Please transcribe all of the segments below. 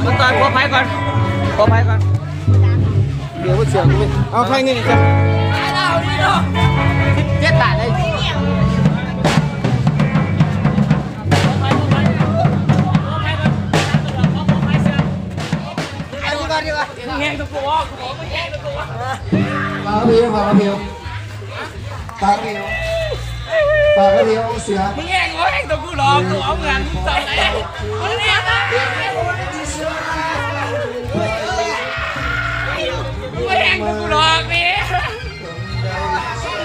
มันตอนขอไผ่ก่อนเดี๋ยวเสียงเอาไผ่เงินจ้ะ17 บาทเลยแห้งตัวกูออกแห้งตัวกูปากกระเพียวปากกระเพียวเสือมึงแห้งตัวกูหลอกตัวเอาเงินใส่ไหนมึงเนี่ยนะมึงแห้งตัวกูหลอกนี่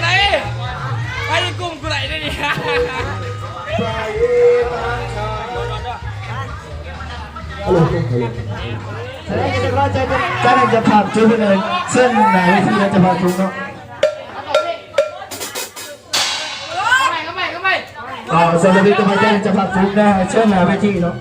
ไหนไปกุ้งกูไหนได้ดิจะจะผักจุ๊บเลยเส้นไหนที่จะผักจุ๊บเนาะเซนติจะมาแจ้งจะผักจุ๊บได้เส้นไหนไปที่เนาะ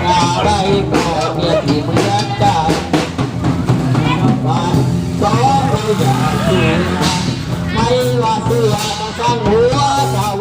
อะไรก็เมียที่เหมือนกันวันสองเราอยากดูไม่ว่าเสือมาสร้างหัวสาว